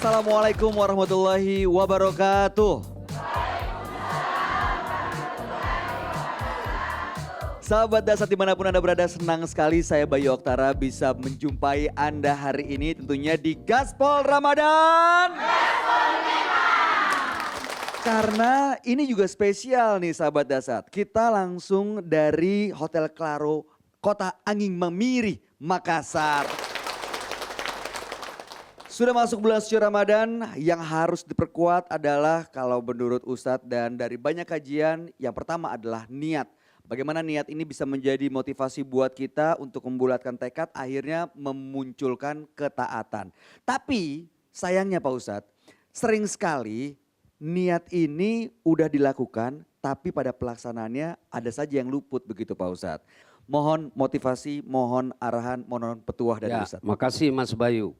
Assalamualaikum warahmatullahi wabarakatuh. Sahabat Dasar dimanapun Anda berada, senang sekali saya Bayu Oktara bisa menjumpai Anda hari ini tentunya di Gaspol Ramadan. Karena ini juga spesial nih sahabat Dasar. Kita langsung dari Hotel Claro, Kota Angin Mamiri, Makassar. Sudah masuk bulan suci Ramadan, yang harus diperkuat adalah kalau menurut Ustadz dan dari banyak kajian, yang pertama adalah niat. Bagaimana niat ini bisa menjadi motivasi buat kita untuk membulatkan tekad, akhirnya memunculkan ketaatan. Tapi sayangnya Pak Ustadz, sering sekali niat ini udah dilakukan, tapi pada pelaksanaannya ada saja yang luput begitu Pak Ustadz. Mohon motivasi, mohon arahan, mohon petuah dari Ustadz. Makasih Mas Bayu.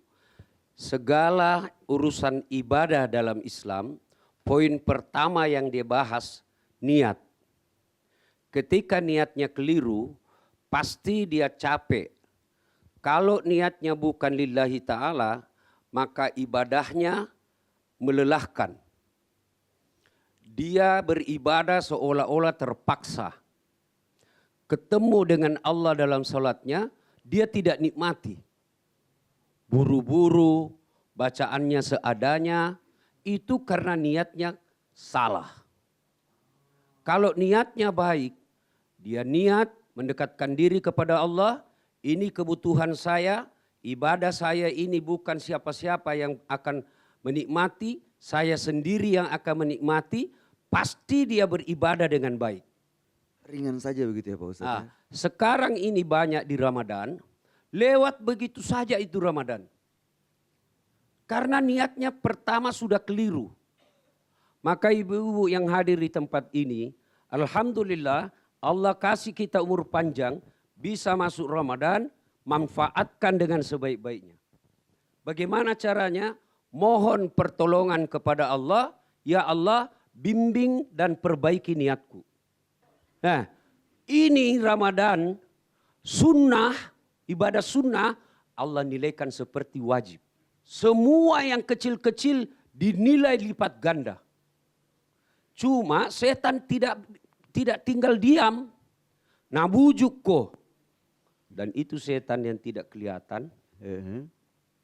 Segala urusan ibadah dalam Islam, poin pertama yang dia bahas niat. Ketika niatnya keliru, pasti dia capek. Kalau niatnya bukan lillahi ta'ala, maka ibadahnya melelahkan. Dia beribadah seolah-olah terpaksa. Ketemu dengan Allah dalam salatnya, dia tidak nikmati. Buru-buru, bacaannya seadanya, itu karena niatnya salah. Kalau niatnya baik, dia niat mendekatkan diri kepada Allah, ini kebutuhan saya, ibadah saya ini bukan siapa-siapa yang akan menikmati, saya sendiri yang akan menikmati, pasti dia beribadah dengan baik. Ringan saja begitu ya Pak Ustadz. Nah, sekarang ini banyak di Ramadan, lewat begitu saja itu Ramadan. Karena niatnya pertama sudah keliru. Maka ibu-ibu yang hadir di tempat ini, alhamdulillah Allah kasih kita umur panjang, bisa masuk Ramadan, manfaatkan dengan sebaik-baiknya. Bagaimana caranya? Mohon pertolongan kepada Allah, ya Allah bimbing dan perbaiki niatku. Nah, ini Ramadan sunnah, ibadah sunnah Allah nilaikan seperti wajib. Semua yang kecil-kecil dinilai lipat ganda. Cuma setan tidak tinggal diam. Nah bujuk kok. Dan itu setan yang tidak kelihatan.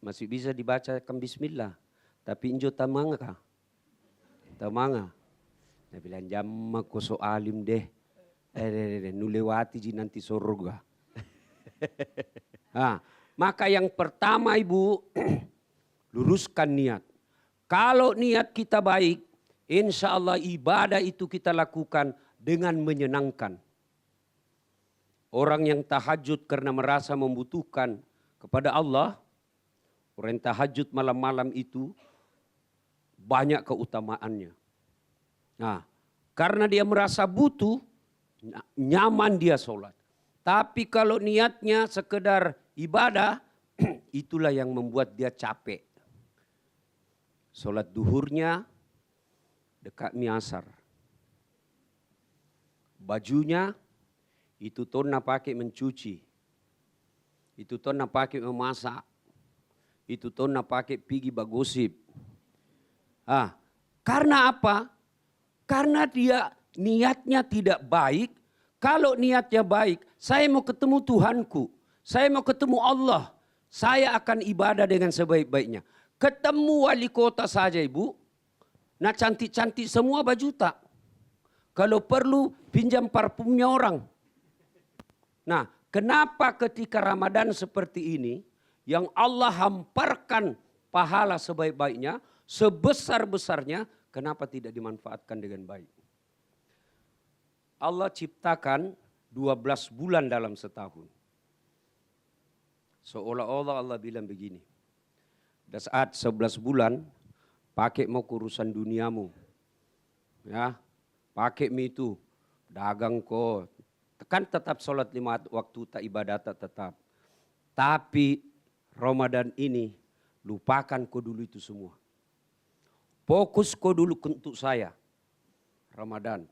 Masih bisa dibacakan bismillah. Tapi injo tamanga. Tamanga. Dia bilang jamma ko so alim deh. Nulewati ji nanti surga. Nah, maka yang pertama ibu, luruskan niat. Kalau niat kita baik, insya Allah ibadah itu kita lakukan dengan menyenangkan. Orang yang tahajud karena merasa membutuhkan kepada Allah, orang yang tahajud malam-malam itu banyak keutamaannya. Nah, karena dia merasa butuh, nyaman dia sholat. Tapi kalau niatnya sekedar ibadah, itulah yang membuat dia capek. Sholat duhurnya dekat miasar. Bajunya itu tonna pakai mencuci. Itu tonna pakai memasak. Itu tonna pakai pergi bagosip. Karena apa? Karena dia niatnya tidak baik. Kalau niatnya baik, saya mau ketemu Tuhanku. Saya mau ketemu Allah. Saya akan ibadah dengan sebaik-baiknya. Ketemu wali kota saja ibu. Nah cantik-cantik semua baju tak. Kalau perlu pinjam parfumnya orang. Nah kenapa ketika Ramadan seperti ini. Yang Allah hamparkan pahala sebaik-baiknya. Sebesar-besarnya. Kenapa tidak dimanfaatkan dengan baik. Allah ciptakan 12 bulan dalam setahun. Seolah-olah Allah bilang begini. Dan saat 11 bulan, pakai mau urusan duniamu. Ya, pakai itu, dagang kok. Kan tetap sholat 5 waktu tak ibadat tetap. Tapi Ramadan ini, lupakan kau dulu itu semua. Fokus kau dulu untuk saya. Ramadan.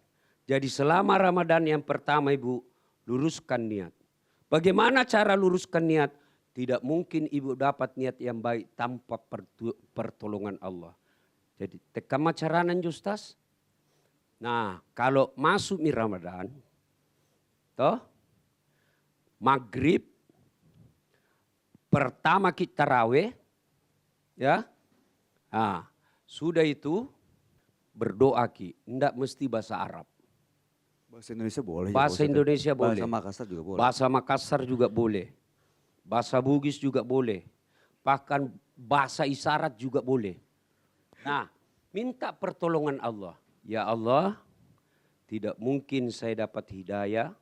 Jadi selama Ramadan yang pertama ibu, luruskan niat. Bagaimana cara luruskan niat? Tidak mungkin ibu dapat niat yang baik tanpa pertolongan Allah. Jadi tekan macaranan justas. Nah kalau masuk di Ramadan, toh maghrib pertama kita tarawih, ya, nah, sudah itu berdoa ki, enggak mesti bahasa Arab. Bahasa Indonesia boleh. Bahasa Indonesia boleh. Bahasa Makassar juga boleh. Bahasa Makassar juga boleh. Bahasa Bugis juga boleh. Bahkan bahasa isyarat juga boleh. Nah, minta pertolongan Allah. Ya Allah, tidak mungkin saya dapat hidayah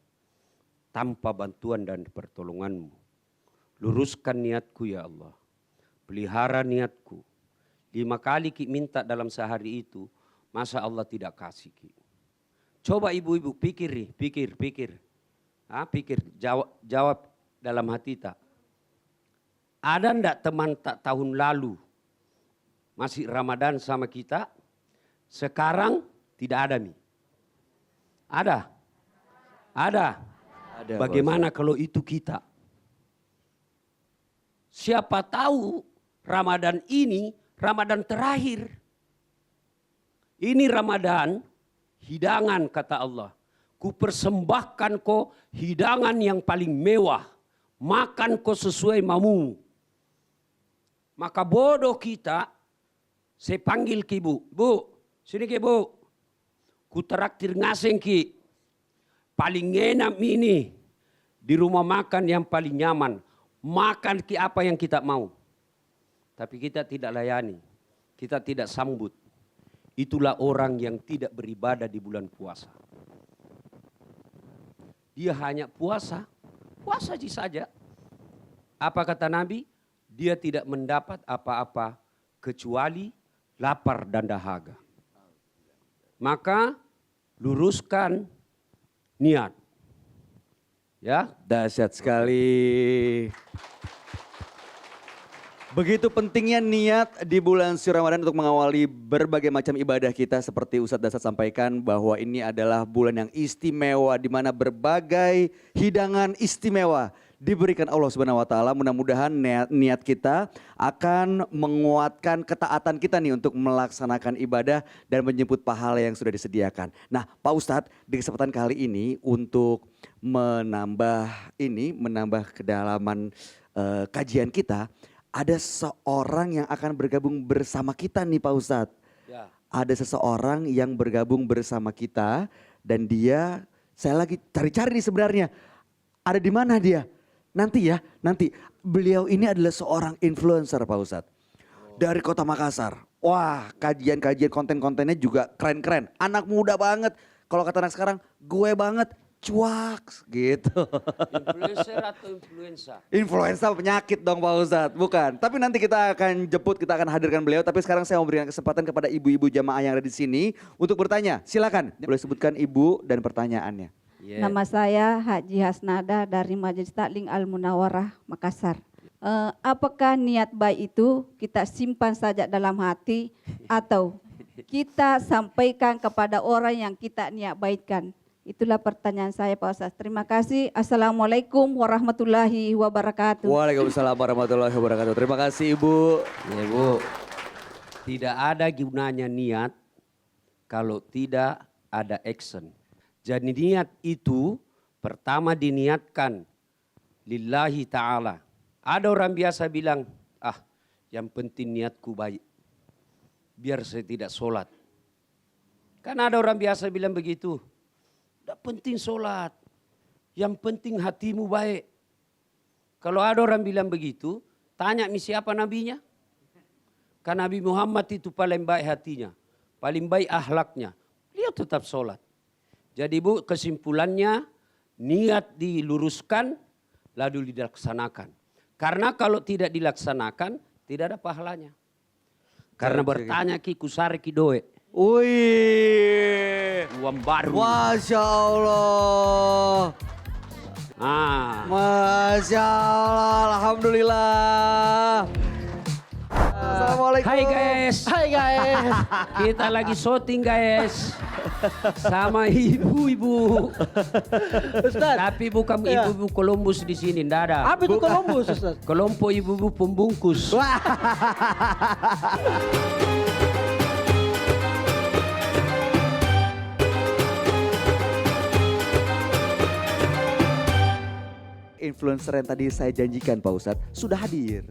tanpa bantuan dan pertolongan-Mu. Luruskan niatku ya Allah. Pelihara niatku. 5 kali ki minta dalam sehari itu, masa Allah tidak kasih ki. Coba ibu-ibu pikir, pikir. Pikir, jawab dalam hati tak. Ada ndak teman tak tahun lalu masih Ramadan sama kita? Sekarang tidak ada nih. Ada. Ada, Bagaimana kalau itu kita? Siapa tahu Ramadan ini Ramadan terakhir. Ini Ramadan hidangan kata Allah. Kupersembahkan kau hidangan yang paling mewah. Makan kau sesuai maumu. Maka bodoh kita, saya panggil ki bu. Bu, sini ki bu. Ku traktir ngaseng ki. Paling enak ini. Di rumah makan yang paling nyaman. Makan ki apa yang kita mau. Tapi kita tidak layani. Kita tidak sambut. Itulah orang yang tidak beribadah di bulan puasa. Dia hanya puasa. Puasa saja. Apa kata Nabi? Dia tidak mendapat apa-apa kecuali lapar dan dahaga. Maka luruskan niat. Ya, dahsyat sekali. Begitu pentingnya niat di bulan suci Ramadan untuk mengawali berbagai macam ibadah kita, seperti Ustadz Dasat sampaikan bahwa ini adalah bulan yang istimewa di mana berbagai hidangan istimewa diberikan Allah Subhanahu wa taala. Mudah-mudahan niat kita akan menguatkan ketaatan kita nih untuk melaksanakan ibadah dan menjemput pahala yang sudah disediakan. Nah, Pak Ustadz, di kesempatan kali ini untuk menambah kedalaman kajian kita, ada seorang yang akan bergabung bersama kita nih Pak Ustadz. ya. Ada seseorang yang bergabung bersama kita dan dia, saya lagi cari-cari nih sebenarnya. Ada di mana dia? Nanti beliau ini adalah seorang influencer Pak Ustadz. Dari kota Makassar. Wah, kajian-kajian konten-kontennya juga keren-keren. Anak muda banget. Kalau kata anak sekarang, gue banget. Cuak gitu. Influencer atau influenza? Influenza penyakit dong Pak Ustadz, bukan. Tapi nanti kita akan hadirkan beliau. Tapi sekarang saya mau berikan kesempatan kepada ibu-ibu jamaah yang ada di sini untuk bertanya. Silakan, boleh sebutkan ibu dan pertanyaannya. Yeah. Nama saya Haji Hasnada dari Majelis Taklim Al-Munawarah, Makassar. Apakah niat baik itu kita simpan saja dalam hati atau kita sampaikan kepada orang yang kita niat baikkan? Itulah pertanyaan saya Pak Ustaz. Terima kasih. Assalamualaikum warahmatullahi wabarakatuh. Waalaikumsalam warahmatullahi wabarakatuh. Terima kasih Ibu. Ya Bu, tidak ada gunanya niat kalau tidak ada action. Jadi niat itu pertama diniatkan lillahi ta'ala. Ada orang biasa bilang, yang penting niatku baik. Biar saya tidak sholat. Kan ada orang biasa bilang begitu. Tidak penting sholat. Yang penting hatimu baik. Kalau ada orang bilang begitu, tanya siapa nabinya? Kan Nabi Muhammad itu paling baik hatinya. Paling baik akhlaknya. Dia tetap sholat. Jadi Bu, kesimpulannya niat diluruskan lalu dilaksanakan. Karena kalau tidak dilaksanakan tidak ada pahalanya. Karena bertanya ki kusari ki doe. Wih. Uang baru. Masya Allah. Masya Allah. Alhamdulillah. Assalamualaikum. Hai guys. Hai guys. Kita lagi syuting guys. sama ibu-ibu. Ustaz, Tapi bukan Iya. ibu-ibu Columbus di sini, enggak ada. apa itu Columbus, Ustaz? Kelompok ibu-ibu pembungkus. Influencer yang tadi saya janjikan Pak Ustadz sudah hadir.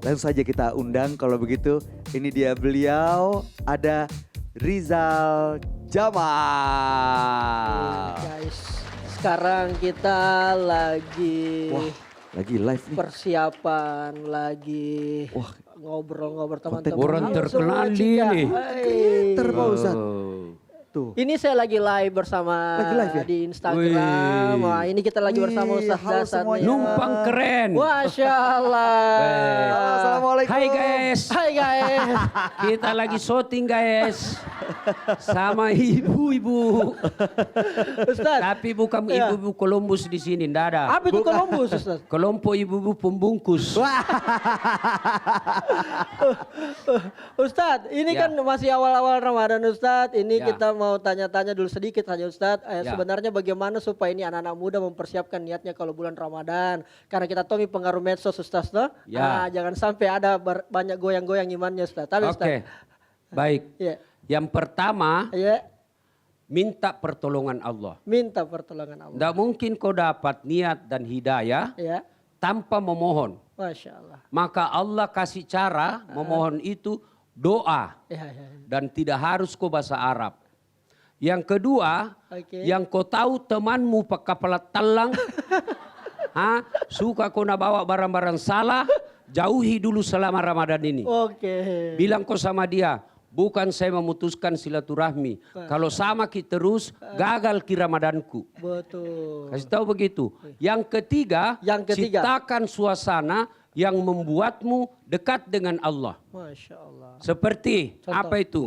Langsung saja kita undang kalau begitu. Ini dia beliau, ada Rizal Jamal. Guys, sekarang kita lagi Wah, lagi live nih. persiapan, lagi Wah, ngobrol-ngobrol konten teman-teman. orang Halo terkenal semua, Cika. ini. Hai. Pak Ustadz. Oh. Tuh. Ini saya lagi live bersama Lagi live ya? di Instagram. Wih. Wah, ini kita lagi bersama Wih, Ustaz halo Dasat semuanya. nih. Numpang keren. Masya Allah. Baik. Assalamualaikum. Hai guys. Hai guys. Kita lagi syuting guys. Sama ibu-ibu. Ustaz, Tapi bukan Iya. ibu-ibu Columbus di sini, enggak ada. apa itu Columbus, Ustaz? Kelompok ibu-ibu pembungkus. Ustadz, ini Ya. kan masih awal-awal Ramadan Ustadz. Ini Ya. kita mau tanya-tanya dulu sedikit saja Ustadz. Ya. Sebenarnya bagaimana supaya ini anak-anak muda mempersiapkan niatnya kalau bulan Ramadan. Karena kita tahu ini pengaruh medsos Ustadz. No? Ya. Jangan sampai ada banyak goyang-goyang imannya Ustadz. Tapi Oke. Ustadz. Baik. Ya. Yang pertama, Ya. minta pertolongan Allah. Minta pertolongan Allah. Tidak mungkin kau dapat niat dan hidayah Ya. tanpa memohon. Masya Allah. Maka Allah kasih cara memohon itu doa. Ya, ya. Dan tidak harus kau bahasa Arab. Yang kedua, Oke. yang kau tahu temanmu pakai kepala telang, suka kau nak bawa barang-barang salah, jauhi dulu selama Ramadan ini. Oke. Bilang kau sama dia, bukan saya memutuskan silaturahmi. Kalau sama kita terus, gagal ki Ramadanku. Betul. Kasih tahu begitu. Yang ketiga, Yang ketiga. ciptakan suasana yang membuatmu dekat dengan Allah. Masya Allah. Seperti Contoh. apa itu?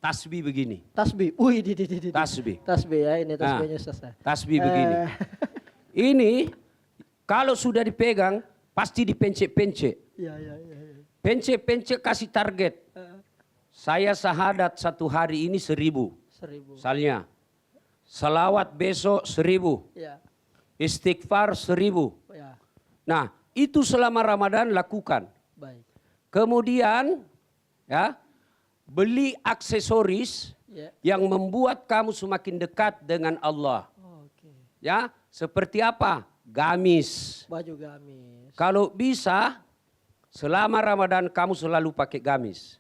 Tasbih begini. Tasbih. Wih, di. Tasbih. Tasbih ya, ini tasbihnya Nah, Ustaz. Tasbih begini. Ini kalau sudah dipegang pasti dipencet-pencet. Iya, iya, iya. Pencet-pencet kasih target. Saya sahadat satu hari ini 1000. 1000. Misalnya. Salawat besok 1000. Ya, Istighfar 1000. ya, Nah, itu selama Ramadan lakukan. baik. Kemudian ya, beli aksesoris Ya, yang membuat kamu semakin dekat dengan Allah. oke. Ya, seperti apa? Gamis. Baju gamis. Kalau bisa selama Ramadan kamu selalu pakai gamis.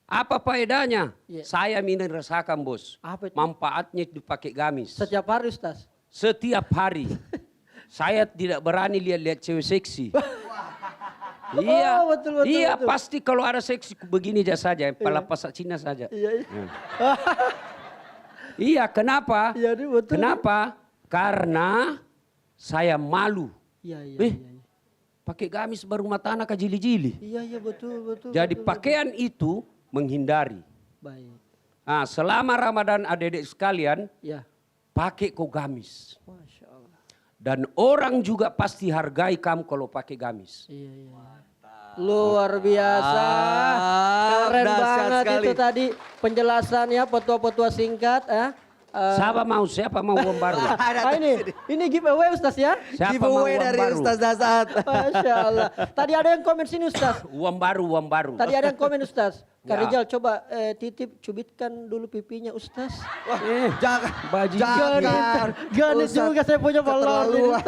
Apa faedahnya? Ya. Saya minum rasakan bos. Apa itu? Manfaatnya dipakai gamis. Setiap hari Ustaz. Setiap hari. Saya tidak berani lihat-lihat cewek seksi. Iya, Oh, betul, iya betul. pasti kalau ada seksi begini aja saja, pala pasak Cina saja. Iya, iya. Iya, kenapa? Iya, ini betul. Kenapa? Karena saya malu. Iya, iya, Eh, iya. pakai gamis baru mata anak jili-jili. Iya, iya, betul, betul. Jadi betul, pakaian itu menghindari. betul. Baik. Nah, selama Ramadan adik-adik sekalian, Ya, pakai kok gamis. Masya Allah. Dan orang juga pasti hargai kamu kalau pakai gamis. Iya, iya. Luar biasa. Keren dahsyat banget sekali. itu tadi penjelasannya, petua-petua singkat. Siapa mau uang baru? Ini giveaway Ustaz ya. Siapa mau Giveaway uang dari baru? Ustaz Dasat. Masya Allah. Tadi ada yang komen sini Ustaz. Uang baru, uang baru. Tadi ada yang komen Ustaz. Kak Ya. Rizal coba titip cubitkan dulu pipinya Ustaz. Jangan. Bajingan. Ganit Ustaz, juga saya punya balon. keterlaluan.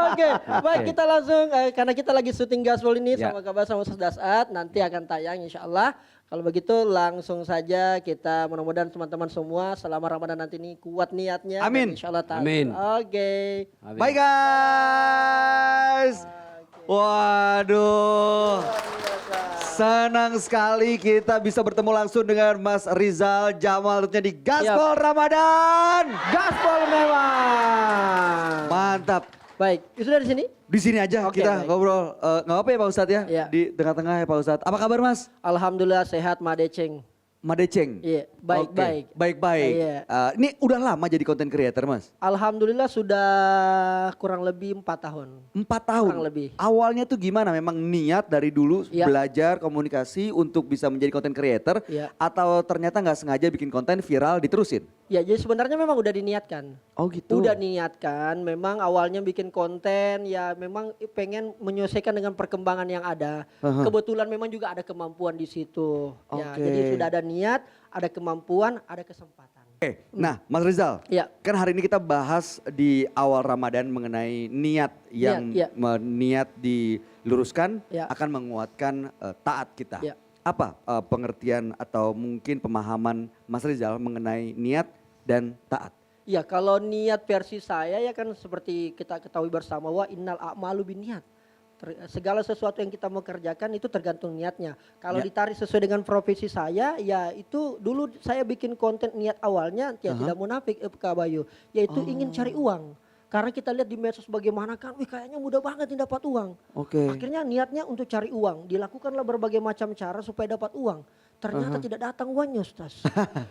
Oke, baik kita langsung karena kita lagi syuting gaspol ini Ya. sama kabar sama Ustaz Dasat nanti akan tayang insya Allah. Kalau begitu langsung saja kita mudah-mudahan teman-teman semua selama Ramadan nanti ini kuat niatnya. dan Amin. Insya Allah taat. Amin. Oke. Bye guys. Waduh. Senang sekali kita bisa bertemu langsung dengan Mas Rizal Jamal tentunya di Gaspol Ramadan. Gaspol memang. Mantap. Baik, itu dari sini. Di sini aja Oke, kita baik. ngobrol. Nggak apa ya Pak Ustadz ya? Iya. Di tengah-tengah ya Pak Ustadz. Apa kabar Mas? Alhamdulillah sehat Madeceng. Madeceng. Iya, Oke, baik-baik. Baik-baik. Iya. Ini udah lama jadi content creator, Mas? Alhamdulillah sudah kurang lebih 4 tahun. 4 tahun. Kurang lebih. Awalnya tuh gimana? Memang niat dari dulu Iya. belajar komunikasi untuk bisa menjadi content creator, Iya. atau ternyata nggak sengaja bikin konten viral diterusin? Ya jadi sebenarnya memang udah diniatkan. Oh gitu. Udah niatkan, memang awalnya bikin konten ya memang pengen menyesuaikan dengan perkembangan yang ada. Kebetulan memang juga ada kemampuan di situ. Ya, Oke. jadi sudah ada niat, ada kemampuan, ada kesempatan. Oke, nah Mas Rizal, Iya. kan hari ini kita bahas di awal Ramadan mengenai niat yang Iya. niat diluruskan Iya. akan menguatkan taat kita. Iya. Apa pengertian atau mungkin pemahaman Mas Rizal mengenai niat dan taat? Ya kalau niat versi saya ya kan seperti kita ketahui bersama wa innal a'malu binniat. Segala sesuatu yang kita mau kerjakan itu tergantung niatnya. Kalau Ya. ditarik sesuai dengan profesi saya, ya itu dulu saya bikin konten niat awalnya ya tidak munafik Kak Bayu, yaitu ingin cari uang. Karena kita lihat di medsos bagaimana kan, wih kayaknya mudah banget nih dapat uang. Oke. Akhirnya niatnya untuk cari uang, dilakukanlah berbagai macam cara supaya dapat uang. Ternyata tidak datang uangnya Ustaz.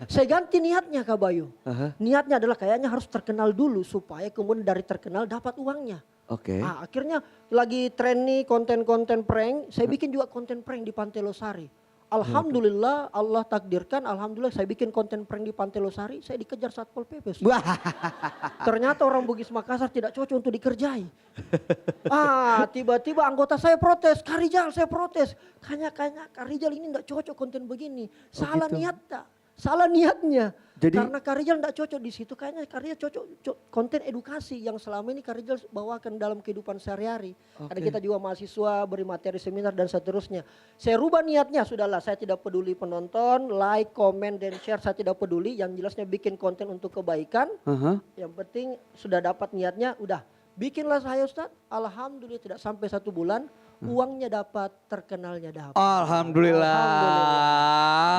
Saya ganti niatnya Kak Bayu. Niatnya adalah kayaknya harus terkenal dulu supaya kemudian dari terkenal dapat uangnya. Oke. Ah, akhirnya lagi tren nih konten-konten prank, saya bikin juga konten prank di Pantai Losari. Alhamdulillah Allah takdirkan, alhamdulillah saya bikin konten prank di Pantai Losari, saya dikejar Satpol PP. Ustaz. Ternyata orang Bugis Makassar tidak cocok untuk dikerjai. Tiba-tiba anggota saya protes, Kak Rizal saya protes. Kayaknya Kak Rizal ini tidak cocok konten begini. Salah gitu. niatnya, salah niatnya. Jadi- Karena Kak Rizal tidak cocok di situ, kayaknya Kak Rizal cocok konten edukasi yang selama ini Kak Rizal bawakan dalam kehidupan sehari-hari. Karena kita juga mahasiswa, beri materi seminar dan seterusnya. Saya rubah niatnya, sudahlah saya tidak peduli penonton, like, komen, dan share saya tidak peduli. Yang jelasnya bikin konten untuk kebaikan. Yang penting sudah dapat niatnya, udah. Bikinlah saya Ustaz, alhamdulillah tidak sampai 1 bulan, uangnya dapat, terkenalnya dapat. Alhamdulillah.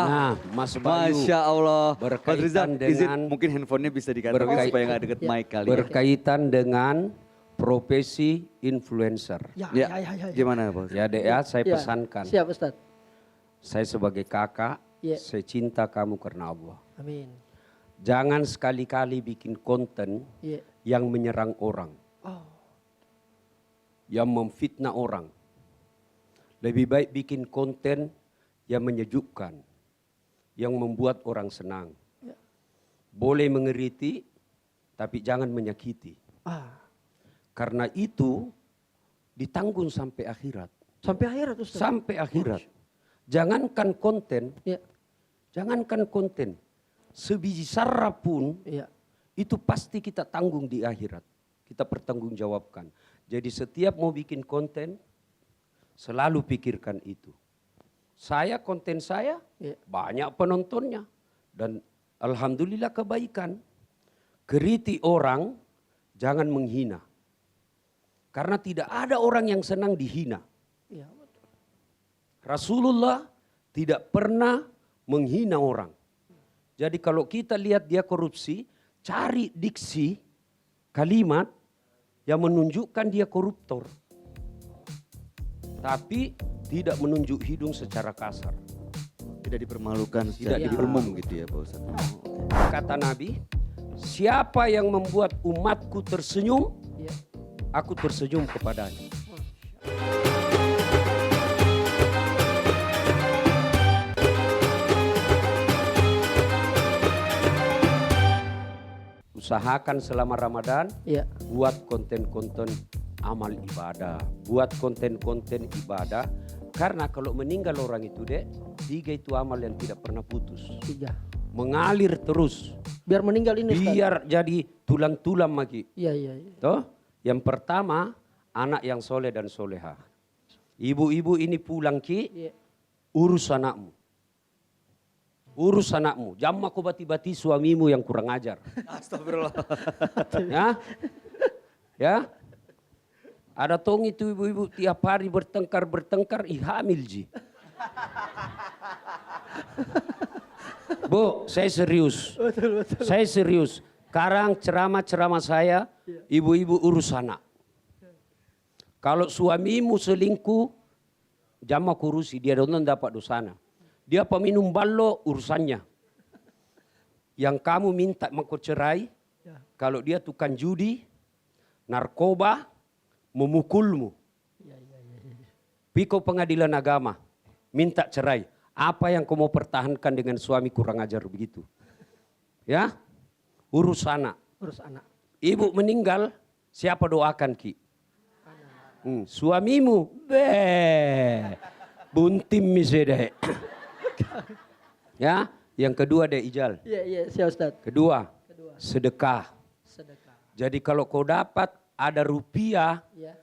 Nah, Mas Bayu, Masya Allah. Mas berkaitan Rizal, izin dengan- mungkin handphonenya bisa dikantongin supaya nggak deket Ya. mic kali. berkaitan dengan profesi influencer. Ya, Ya, ya. gimana Bos? Ya dek ya, saya Ya, pesankan. Siap Ustaz. Saya sebagai kakak, Ya. saya cinta kamu karena Allah. Amin. Jangan sekali-kali bikin konten Ya. yang menyerang orang, Oh, yang memfitnah orang. Lebih baik bikin konten yang menyejukkan, yang membuat orang senang. Ya. Boleh mengeriti, tapi jangan menyakiti. Karena itu ditanggung sampai akhirat. sampai akhirat Ustaz. Sampai akhirat. Jangankan konten, Ya. jangankan konten. Sebiji sarap pun Ya. itu pasti kita tanggung di akhirat. Kita pertanggungjawabkan. Jadi setiap mau bikin konten, selalu pikirkan itu. Saya konten saya Ya. banyak penontonnya. Dan alhamdulillah kebaikan. Keriti orang, jangan menghina. Karena tidak ada orang yang senang dihina. Ya. Rasulullah tidak pernah menghina orang. Jadi kalau kita lihat dia korupsi, cari diksi, kalimat yang menunjukkan dia koruptor. Tapi tidak menunjuk hidung secara kasar. Tidak dipermalukan secara Tidak umum gitu ya Pak Ustadz. Kata Nabi, siapa yang membuat umatku tersenyum, Ya. aku tersenyum kepadanya. Usahakan selama Ramadan, Ya. buat konten-konten amal ibadah, buat konten-konten ibadah. Karena kalau meninggal orang itu dek, 3 itu amal yang tidak pernah putus. 3. Mengalir terus, Biar meninggal ini Ustaz. biar jadi tulang-tulang lagi. Iya. Toh? Yang pertama, anak yang soleh dan soleha. Ibu-ibu ini pulang ki, Iya. urus anakmu. Urus anakmu, jangan kau bati-bati suamimu yang kurang ajar. Astagfirullah. Ya, ya. Ada tong itu ibu-ibu tiap hari bertengkar, hamil ji. Bu, saya serius. Saya serius. Sekarang ceramah saya, ibu-ibu urus anak. Kalau suamimu selingkuh, jangan kurusi, dia don't dapat dosana. Dia peminum ballo urusannya. Yang kamu minta mau cerai, kalau dia tukang judi, narkoba, memukulmu. Piko pengadilan agama, minta cerai. Apa yang kau mau pertahankan dengan suami kurang ajar begitu? Ya, urus anak. Urus anak. Ibu meninggal, siapa doakan Ki? Suamimu, buntim misalnya. Ya, yang kedua deh Ijal. Iya, siap Ustaz. Kedua, sedekah. Sedekah. Jadi kalau kau dapat ada rupiah Ya.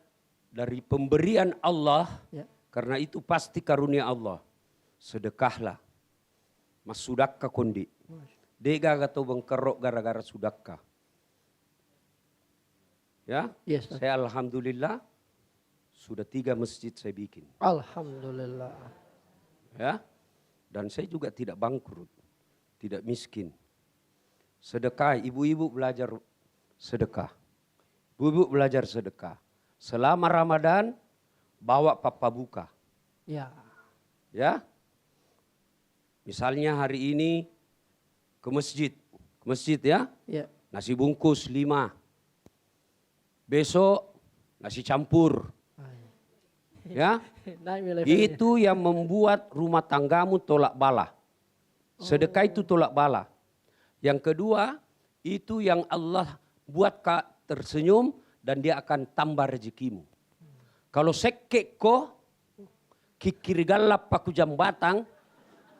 dari pemberian Allah, Ya. karena itu pasti karunia Allah. Sedekahlah. Mas sudakka kondi. Dega atau bengkerok gara-gara sudakka. Ya, Yes, Ustaz. saya alhamdulillah sudah 3 masjid saya bikin. Alhamdulillah. Ya, dan saya juga tidak bangkrut, tidak miskin. Sedekah, ibu-ibu belajar sedekah. Ibu-ibu belajar sedekah. Selama Ramadan bawa papa buka. Ya. Ya, misalnya hari ini ke masjid ya, Ya. nasi bungkus 5. Besok nasi campur. Ya, Naik levelnya. itu yang membuat rumah tanggamu tolak bala. Sedekah itu tolak bala. Yang kedua, itu yang Allah buat kau tersenyum dan dia akan tambah rezekimu. Kalau sekek ko, kikir galap paku jambatan,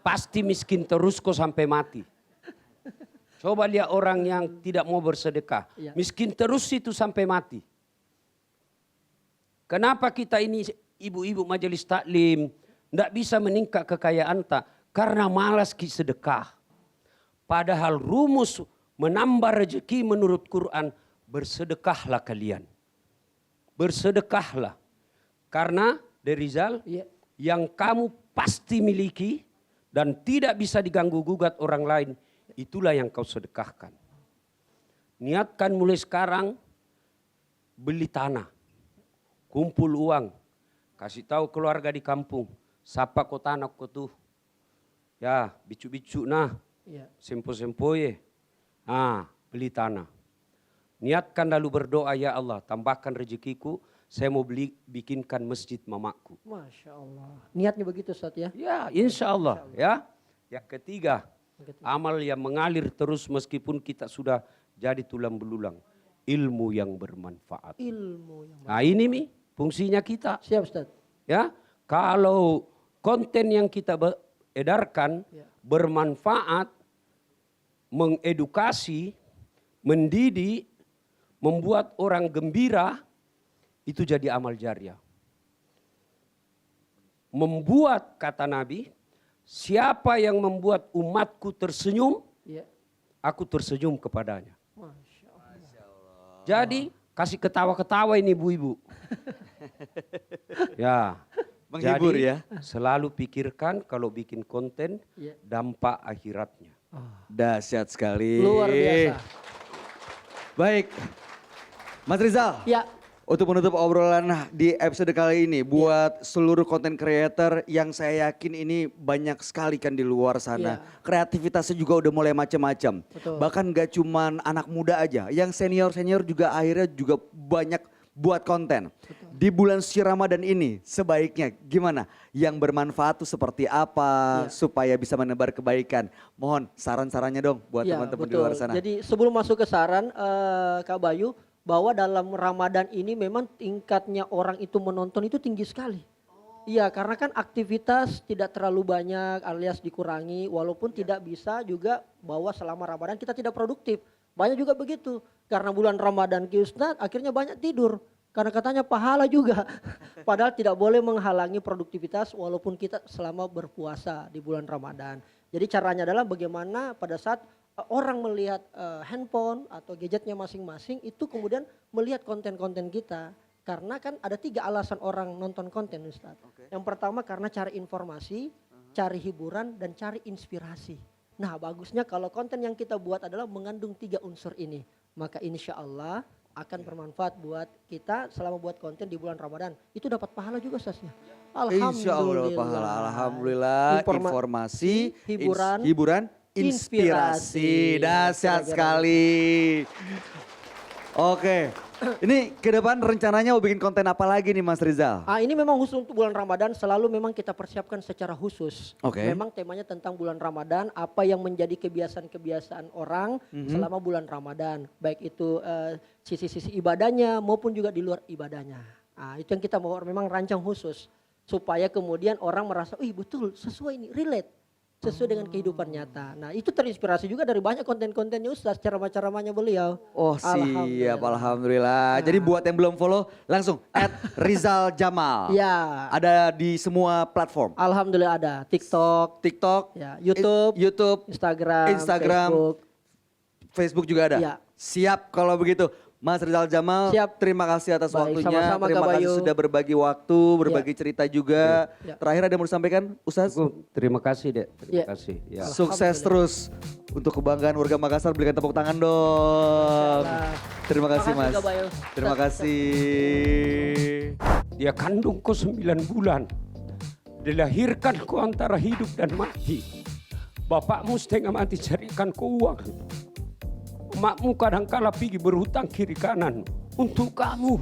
pasti miskin terus kau sampai mati. Coba lihat orang yang tidak mau bersedekah. Iya. Miskin terus itu sampai mati. Kenapa kita ini ibu-ibu majelis taklim tidak bisa meningkat kekayaan tak? Karena malas ki sedekah. Padahal rumus menambah rezeki menurut Quran, bersedekahlah kalian. Bersedekahlah. Karena dari Rizal, Iya. yang kamu pasti miliki dan tidak bisa diganggu gugat orang lain, itulah yang kau sedekahkan. Niatkan mulai sekarang beli tanah, kumpul uang, kasih tahu keluarga di kampung, sapa kau tanah kau tuh, ya bicu-bicu nah, Iya. sempo-sempo ye, beli tanah. Niatkan lalu berdoa, ya Allah tambahkan rezekiku, saya mau bikinkan masjid mamaku. Masya Allah. Niatnya begitu Ustaz ya. Ya, insya Allah. Ya. Yang ketiga, Yang ketiga. amal yang mengalir terus meskipun kita sudah jadi tulang belulang. Ilmu yang bermanfaat. Ilmu yang Nah ini nih fungsinya kita. Siap Ustaz. Ya, kalau konten yang kita edarkan Ya. bermanfaat, mengedukasi, mendidik, membuat orang gembira, itu jadi amal jariah. Membuat, kata Nabi, siapa yang membuat umatku tersenyum, Iya. aku tersenyum kepadanya. Masya Allah. Jadi kasih ketawa-ketawa ini ibu-ibu. Ya. Menghibur Jadi, ya. selalu pikirkan kalau bikin konten Iya. dampak akhiratnya. Dahsyat sekali. Luar biasa. Baik. Mas Rizal. Ya. Untuk menutup obrolan di episode kali ini buat seluruh content creator yang saya yakin ini banyak sekali kan di luar sana. Iya. Kreativitasnya juga udah mulai macam-macam. Betul. Bahkan gak cuman anak muda aja, yang senior-senior juga akhirnya juga banyak buat konten. Di bulan suci Ramadan ini sebaiknya gimana? Yang bermanfaat tuh seperti apa Iya. supaya bisa menebar kebaikan? Mohon saran-sarannya dong buat Ya, teman-teman di betul. luar sana. Jadi sebelum masuk ke saran Kak Bayu, bahwa dalam Ramadan ini memang tingkatnya orang itu menonton itu tinggi sekali. Iya, karena kan aktivitas tidak terlalu banyak alias dikurangi, walaupun tidak bisa juga bahwa selama Ramadan kita tidak produktif. Banyak juga begitu, karena bulan Ramadan Ki Ustadz akhirnya banyak tidur. Karena katanya pahala juga. Padahal tidak boleh menghalangi produktivitas walaupun kita selama berpuasa di bulan Ramadan. Jadi caranya adalah bagaimana pada saat orang melihat handphone atau gadgetnya masing-masing itu kemudian melihat konten-konten kita. Karena kan ada 3 alasan orang nonton konten Ustaz. Yang pertama karena cari informasi, cari hiburan dan cari inspirasi. Nah bagusnya kalau konten yang kita buat adalah mengandung 3 unsur ini. Maka insya Allah akan bermanfaat buat kita selama buat konten di bulan Ramadan. Itu dapat pahala juga Ustaznya. Insya Allah dapat pahala. Alhamdulillah. Informasi, hiburan, inspirasi. Dahsyat sekali. Oke. Ini ke depan rencananya mau bikin konten apa lagi nih Mas Rizal? Ini memang khusus untuk bulan Ramadan selalu memang kita persiapkan secara khusus. Oke. Memang temanya tentang bulan Ramadan, apa yang menjadi kebiasaan-kebiasaan orang selama bulan Ramadan. Baik itu sisi-sisi ibadahnya maupun juga di luar ibadahnya. Itu yang kita mau memang rancang khusus. Supaya kemudian orang merasa, betul sesuai ini, relate. Sesuai dengan kehidupan nyata. Nah itu terinspirasi juga dari banyak konten-kontennya Ustaz, ceramah-ceramahnya beliau. Oh siap, Alhamdulillah. Jadi buat yang belum follow langsung @RizalJamal. Ya. Ada di semua platform. Alhamdulillah ada TikTok, TikTok, YouTube, Instagram, Facebook juga ada. Ya. Siap kalau begitu. Mas Rizal Jamal, siap. Terima kasih atas waktunya. Sama-sama, terima Kak kasih Bayu. sudah berbagi waktu, berbagi cerita juga. Terakhir ada yang mau disampaikan, Ustaz? Terima kasih, Dek. Terima kasih. Ya. Sukses terus untuk kebanggaan warga Makassar. Berikan tepuk tangan dong. Terima kasih, Mas. Kak Bayu. Terima kasih. Dia kandung kau 9 bulan. Dilahirkan kau antara hidup dan mati. Bapakmu setengah mati carikan kau uang. Makmu kadangkala pergi berhutang kiri kanan untuk kamu.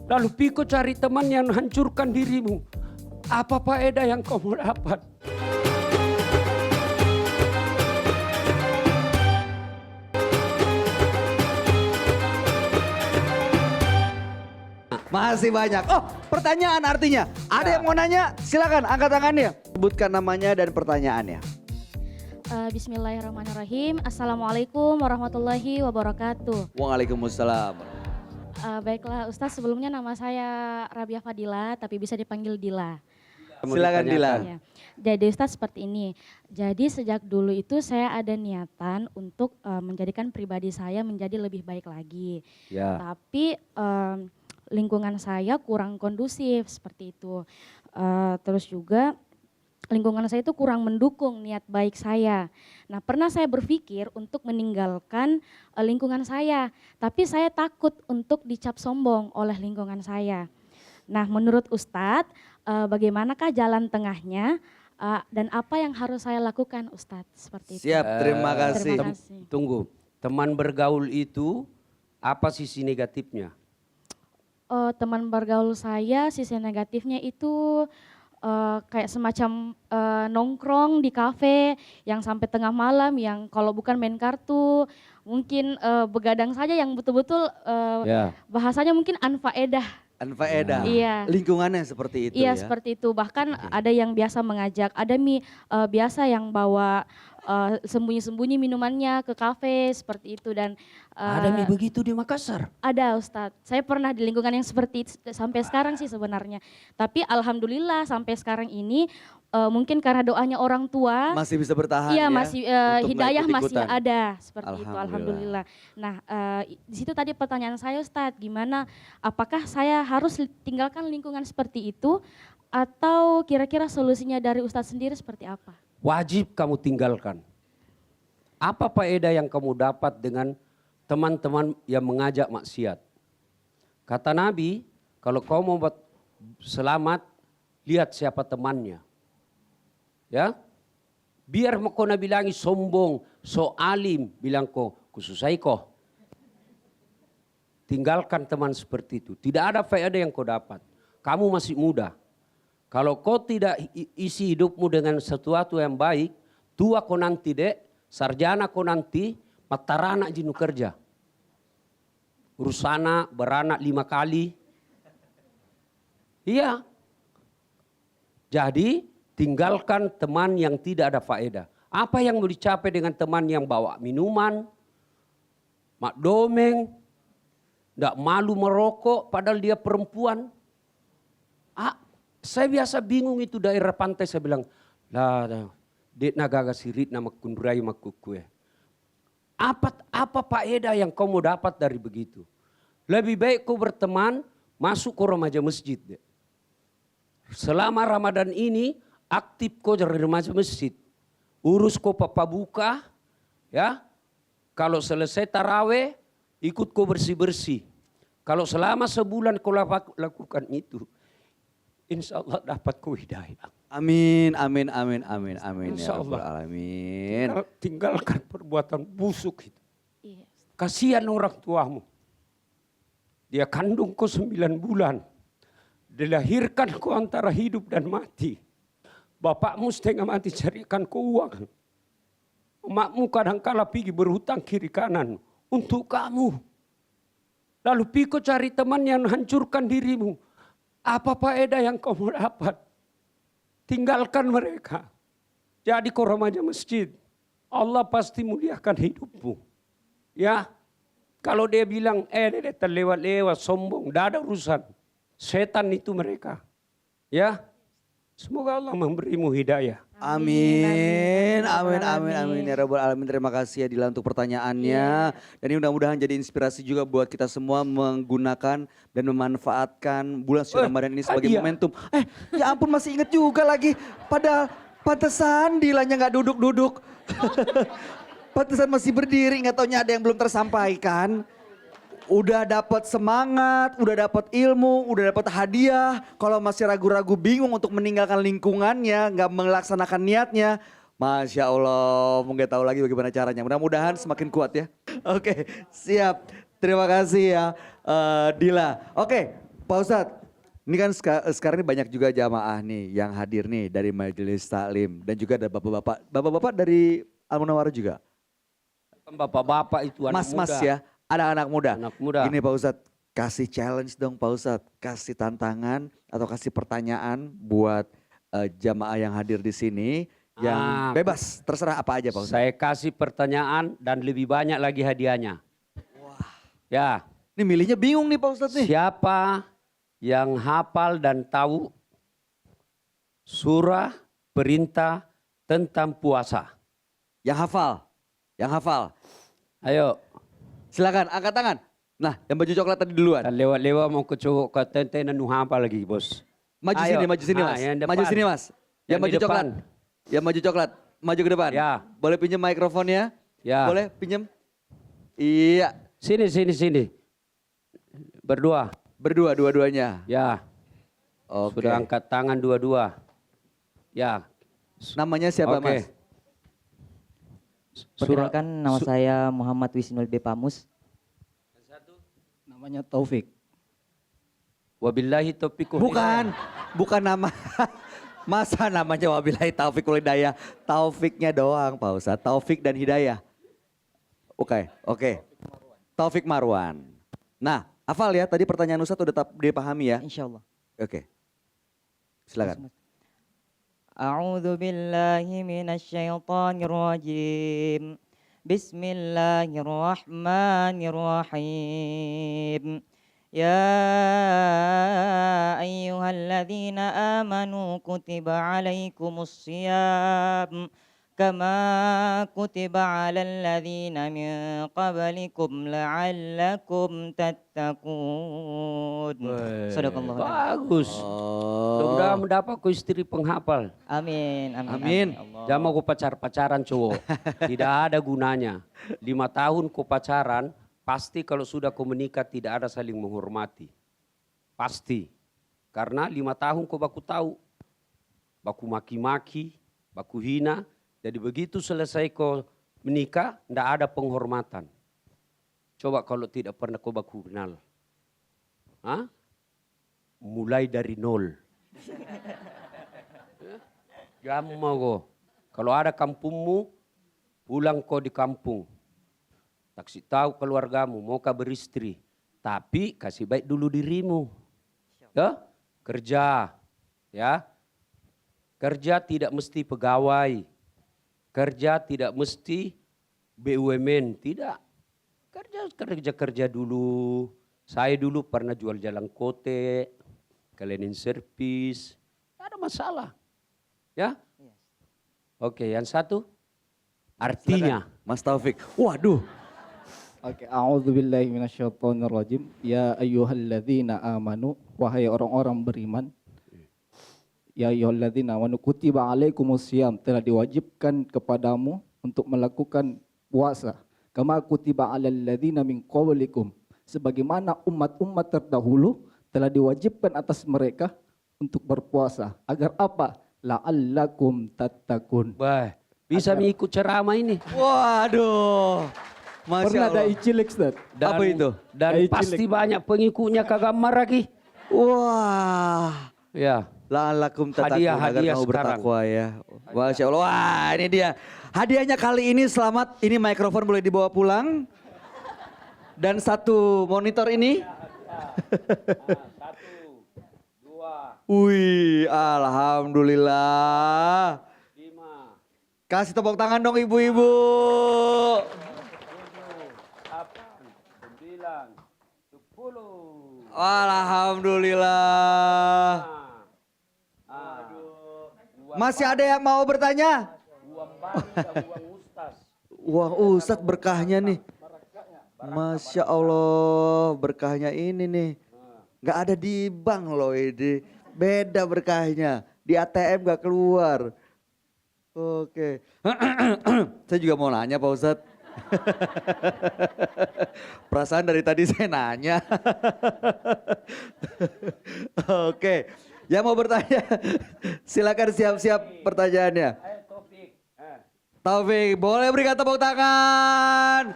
Lalu piko cari teman yang hancurkan dirimu. Apa faedah yang kamu dapat? Masih banyak. Oh, pertanyaan artinya. Ada yang mau nanya? Silakan angkat tangannya. Sebutkan namanya dan pertanyaannya. Bismillahirrahmanirrahim. Assalamualaikum warahmatullahi wabarakatuh. Waalaikumsalam. Baiklah Ustaz, sebelumnya nama saya Rabia Fadila tapi bisa dipanggil Dila. Silakan Dila. Ya. Jadi Ustaz seperti ini. Jadi sejak dulu itu saya ada niatan untuk menjadikan pribadi saya menjadi lebih baik lagi. Ya. Tapi lingkungan saya kurang kondusif seperti itu. Terus juga lingkungan saya itu kurang mendukung niat baik saya. Nah, pernah saya berpikir untuk meninggalkan lingkungan saya, tapi saya takut untuk dicap sombong oleh lingkungan saya. Nah, menurut Ustadz, bagaimanakah jalan tengahnya dan apa yang harus saya lakukan, Ustadz? Seperti itu. Siap, terima kasih. Terima kasih. Tunggu, teman bergaul itu apa sisi negatifnya? Teman bergaul saya, sisi negatifnya itu kayak semacam nongkrong di kafe yang sampai tengah malam, yang kalau bukan main kartu mungkin begadang saja, yang betul-betul bahasanya mungkin anfaedah. Anfaedah. Iya. Lingkungannya seperti itu Iya, ya. seperti itu. Bahkan ada yang biasa mengajak, ada biasa yang bawa sembunyi-sembunyi minumannya ke kafe seperti itu, dan Ada mie begitu di Makassar? ada Ustadz. Saya pernah di lingkungan yang seperti itu sampai sekarang sih sebenarnya. Tapi alhamdulillah sampai sekarang ini mungkin karena doanya orang tua Masih bisa bertahan iya, ya. masih untuk hidayah nggak masih ikut-ikutan. ada seperti itu, Alhamdulillah. alhamdulillah. Nah, di situ tadi pertanyaan saya Ustadz, gimana, apakah saya harus tinggalkan lingkungan seperti itu atau kira-kira solusinya dari Ustadz sendiri seperti apa? Wajib kamu tinggalkan. Apa faedah yang kamu dapat dengan teman-teman yang mengajak maksiat? Kata Nabi, kalau kau mau buat selamat, lihat siapa temannya. Ya, biar kau nak bilangi sombong, so alim, bilang kau kususai kau. Tinggalkan teman seperti itu. Tidak ada faedah yang kau dapat. Kamu masih muda. Kalau kau tidak isi hidupmu dengan sesuatu yang baik, tua kau nanti dek, sarjana kau nanti, matarana jinu kerja. Urusana beranak 5 kali. Iya. Jadi tinggalkan teman yang tidak ada faedah. Apa yang mau dicapai dengan teman yang bawa minuman, mak domeng, tidak malu merokok padahal dia perempuan. Saya biasa bingung itu daerah pantai, saya bilang, lah, dek nagaga sirit nama kundurai makukue. Apa faedah yang kau mau dapat dari begitu? Lebih baik kau berteman, masuk ke remaja masjid. Dek. Selama Ramadan ini, aktif kau dari remaja masjid. Urus kau papa buka, ya. Kalau selesai taraweh, ikut kau bersih-bersih. Kalau selama sebulan kau lakukan itu, insya Allah dapat ku hidayah. Amin, amin, amin, amin, amin ya Insya Rabbal Allah. Alamin. Tinggalkan perbuatan busuk itu. Iya. Kasihan orang tuamu. Dia kandung kau 9 bulan. Dilahirkan kau antara hidup dan mati. Bapakmu setengah mati carikan kau uang. Emakmu kadang-kala pergi berhutang kiri kanan untuk kamu. Lalu pergi kau cari teman yang hancurkan dirimu. Apa faedah yang kau mau dapat? Tinggalkan mereka. Jadi kau remaja masjid. Allah pasti muliakan hidupmu. Ya. Kalau dia bilang, dia terlewat-lewat, sombong. Tidak ada urusan. Setan itu mereka. Ya. Semoga Allah memberimu hidayah. Amin, amin, amin, amin ya Rabbal Alamin. Terima kasih ya Dila untuk pertanyaannya. Dan ini mudah-mudahan jadi inspirasi juga buat kita semua menggunakan dan memanfaatkan bulan suci Ramadan ini sebagai hadiah. momentum. Ya ampun masih inget juga lagi. Padahal pantesan Dilanya nggak duduk-duduk. Pantesan masih berdiri, nggak taunya ada yang belum tersampaikan. Udah dapat semangat, udah dapat ilmu, udah dapat hadiah. Kalau masih ragu-ragu bingung untuk meninggalkan lingkungannya, nggak melaksanakan niatnya. Masya Allah, nggak tahu lagi bagaimana caranya. Mudah-mudahan semakin kuat ya. Oke, siap. Terima kasih ya Dila. Oke, Pak Ustadz. Ini kan sekarang ini banyak juga jamaah nih yang hadir nih dari Majelis Taklim. Dan juga ada bapak-bapak. Bapak-bapak dari Al-Munawwarah juga. Bapak-bapak itu anak Mas-mas muda. ya. Ada anak muda. Anak muda. Gini Pak Ustadz, kasih challenge dong Pak Ustadz. Kasih tantangan atau kasih pertanyaan buat jamaah yang hadir di sini. Yang bebas, terserah apa aja Pak Ustadz. Saya kasih pertanyaan dan lebih banyak lagi hadiahnya. Wah. Ya. Ini milihnya bingung nih Pak Ustadz nih. Siapa yang hafal dan tahu surah perintah tentang puasa? Yang hafal, yang hafal. Ayo. Silakan angkat tangan. Nah yang baju coklat tadi duluan. Dan lewat-lewat mau ke cowok ke tenten nu hafal lagi bos. Maju Ayo. sini, maju sini mas. Yang depan. Maju sini mas. Yang Yang baju di coklat. depan. Yang baju coklat. Maju ke depan. Ya. Boleh pinjam mikrofonnya? Ya. Boleh pinjam? Iya. Sini. Berdua. Berdua, dua-duanya. Ya. Oke. Sudah angkat tangan dua-dua. Ya. Namanya siapa Oke. mas? Perkenalkan nama saya Muhammad Wisnul B. Pamus. Namanya Taufik. Wabillahi taufiq. Bukan nama. Masa namanya wabillahi taufiq wal hidayah. Taufiknya doang Pak Ustadz. Taufik dan hidayah. Oke. Taufik Marwan. Nah, hafal ya tadi pertanyaan Ustadz udah dipahami ya? Insya Allah. Oke. Silakan. A'udzu billahi minasyaitonir rajim. Bismillahirrahmanirrahim. Ya ayyuhalladzina amanu kutiba alaikumus shiyam kama kutiba alal ladzina min qablikum la'allakum tattaqun. Sadaqallahu. Bagus. Mudah-mudahan mendapat ku istri penghafal. Amin. Amin. Jangan mau ku pacaran cowok. Tidak ada gunanya. 5 tahun ku pacaran, pasti kalau sudah ku menikah tidak ada saling menghormati. Pasti. Karena 5 tahun ku baku tahu. Baku maki-maki, baku hina. Jadi begitu selesai kau menikah, tidak ada penghormatan. Coba kalau tidak pernah kau baku kenal. Hah? Mulai dari nol. Gampang kau. Kalau ada kampungmu, pulang kau di kampung. Taksi tahu keluargamu, mau kau beristri. Tapi kasih baik dulu dirimu. Ya? Kerja. Ya. Kerja tidak mesti pegawai. Kerja tidak mesti BUMN, tidak. Kerja dulu. Saya dulu pernah jual jalan kote, cleaning service, tidak ada masalah. Ya? Oke, yang satu artinya. Mas Taufik. Waduh. Oke, a'udzu billahi minasyaitonir rajim. Ya ayyuhalladzina amanu, wahai orang-orang beriman. Ya ayyuhalladzina amanu kutiba alaikumus syiyam, telah diwajibkan kepadamu untuk melakukan puasa. Kama kutiba alal ladzina min qablikum, sebagaimana umat-umat terdahulu telah diwajibkan atas mereka untuk berpuasa. Agar apa? La'allakum tattaqun. Bah, bisa mengikut ceramah ini. Waduh. Masya Pernah ada Allah. icilik, Ustaz? Apa itu? Dan Cilik. pasti banyak pengikutnya kagamar lagi. Wah. Ya. La'allakum tattaqun agar Hadiah kamu sekarang. bertakwa ya. Masya Allah. Wah, ini dia. Hadiahnya kali ini selamat. Ini mikrofon boleh dibawa pulang. Dan satu monitor ini. Satu, dua, Wih, alhamdulillah. 5, Kasih tepuk tangan dong ibu-ibu. 8, 9, 10. Alhamdulillah. Masih ada yang mau bertanya? Uang baru dan uang ustaz. Wah Ustadz berkahnya nih. Masya Allah berkahnya ini nih. Gak ada di bank loh ini. Beda berkahnya. Di ATM gak keluar. Oke. Saya juga mau nanya Pak Ustadz. Perasaan dari tadi saya nanya. Oke. Yang mau bertanya silakan siap-siap pertanyaannya. Taufik, boleh berikan tepuk tangan.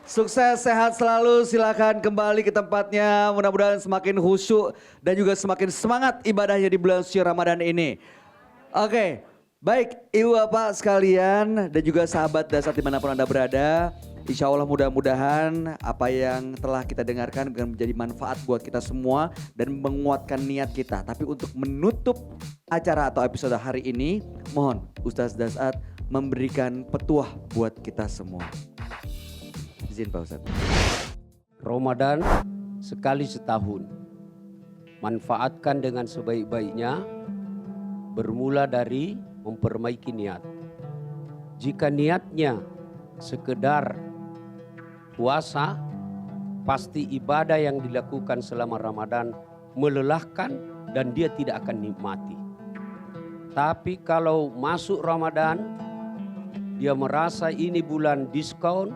Sukses, sehat selalu. Silakan kembali ke tempatnya. Mudah-mudahan semakin khusyuk dan juga semakin semangat ibadahnya di bulan suci Ramadan ini. Oke, baik ibu bapak sekalian dan juga sahabat dasar dimanapun Anda berada. Insya Allah mudah-mudahan apa yang telah kita dengarkan akan menjadi manfaat buat kita semua dan menguatkan niat kita. Tapi untuk menutup acara atau episode hari ini, mohon Ustaz Dasat memberikan petuah buat kita semua. Izin Pak Ustaz. Ramadan sekali setahun. Manfaatkan dengan sebaik-baiknya. Bermula dari memperbaiki niat. Jika niatnya sekedar puasa, pasti ibadah yang dilakukan selama Ramadan melelahkan dan dia tidak akan nikmati. Tapi kalau masuk Ramadan, dia merasa ini bulan diskon,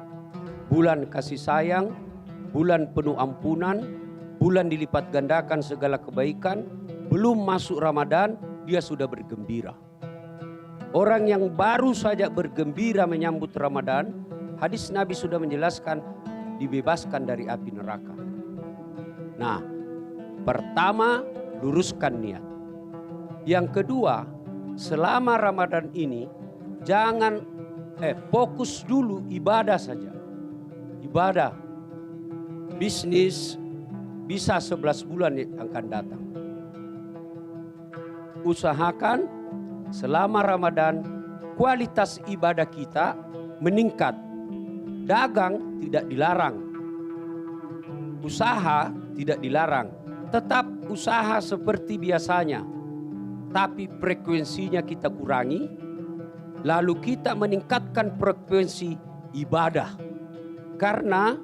bulan kasih sayang, bulan penuh ampunan, bulan dilipat gandakan segala kebaikan. Belum masuk Ramadan, dia sudah bergembira. Orang yang baru saja bergembira menyambut Ramadan, hadis Nabi sudah menjelaskan dibebaskan dari api neraka. Nah, pertama luruskan niat. Yang kedua, selama Ramadan ini jangan fokus dulu ibadah saja. Ibadah, bisnis bisa 11 bulan yang akan datang. Usahakan selama Ramadan kualitas ibadah kita meningkat. Dagang tidak dilarang. Usaha tidak dilarang. Tetap usaha seperti biasanya. Tapi frekuensinya kita kurangi. Lalu kita meningkatkan frekuensi ibadah. Karena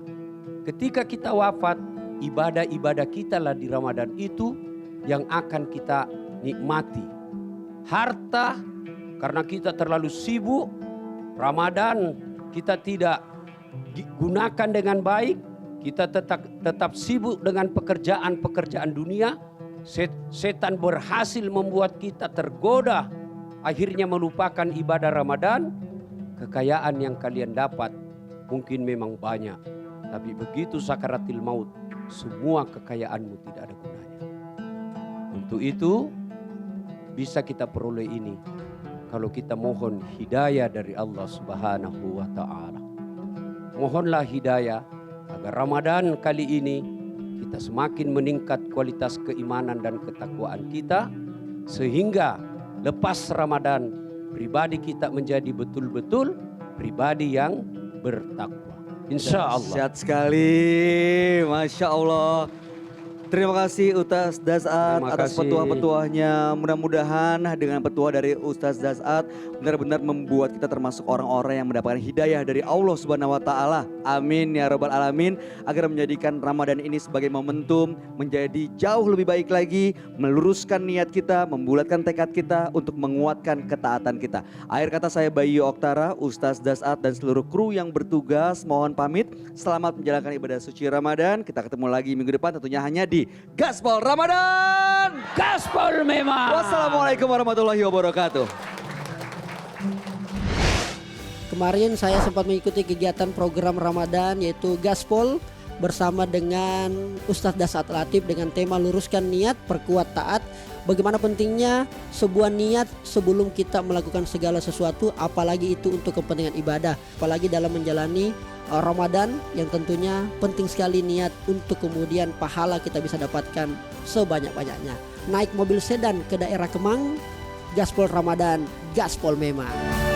ketika kita wafat, ibadah-ibadah kita lah di Ramadan itu yang akan kita nikmati. Harta karena kita terlalu sibuk, Ramadan kita tidak gunakan dengan baik, kita tetap sibuk dengan pekerjaan-pekerjaan dunia. Setan berhasil membuat kita tergoda, akhirnya melupakan ibadah Ramadan. Kekayaan yang kalian dapat mungkin memang banyak, tapi begitu sakaratil maut, semua kekayaanmu tidak ada gunanya. Untuk itu bisa kita peroleh ini kalau kita mohon hidayah dari Allah Subhanahu wa taala. Mohonlah hidayah agar Ramadan kali ini kita semakin meningkat kualitas keimanan dan ketakwaan kita, sehingga lepas Ramadan pribadi kita menjadi betul-betul pribadi yang bertakwa. Insya Allah. Sehat sekali, Masya Allah. Terima kasih Ustaz Dasat Terima atas kasih. petuah-petuahnya. Mudah-mudahan dengan petuah dari Ustaz Dasat benar-benar membuat kita termasuk orang-orang yang mendapatkan hidayah dari Allah Subhanahu wa taala. Amin ya rabbal alamin. Agar menjadikan Ramadan ini sebagai momentum menjadi jauh lebih baik lagi, meluruskan niat kita, membulatkan tekad kita untuk menguatkan ketaatan kita. Akhir kata saya Bayu Oktara, Ustaz Dasat dan seluruh kru yang bertugas mohon pamit. Selamat menjalankan ibadah suci Ramadan. Kita ketemu lagi minggu depan tentunya hanya di di Gaspol Ramadan. Gaspol memang. Wassalamualaikum warahmatullahi wabarakatuh. Kemarin saya sempat mengikuti kegiatan program Ramadan yaitu Gaspol bersama dengan Ustadz Dasat Latif dengan tema luruskan niat, perkuat taat. Bagaimana pentingnya sebuah niat sebelum kita melakukan segala sesuatu, apalagi itu untuk kepentingan ibadah, apalagi dalam menjalani Ramadan yang tentunya penting sekali niat untuk kemudian pahala kita bisa dapatkan sebanyak-banyaknya. Naik mobil sedan ke daerah Kemang, Gaspol Ramadan, Gaspol memang.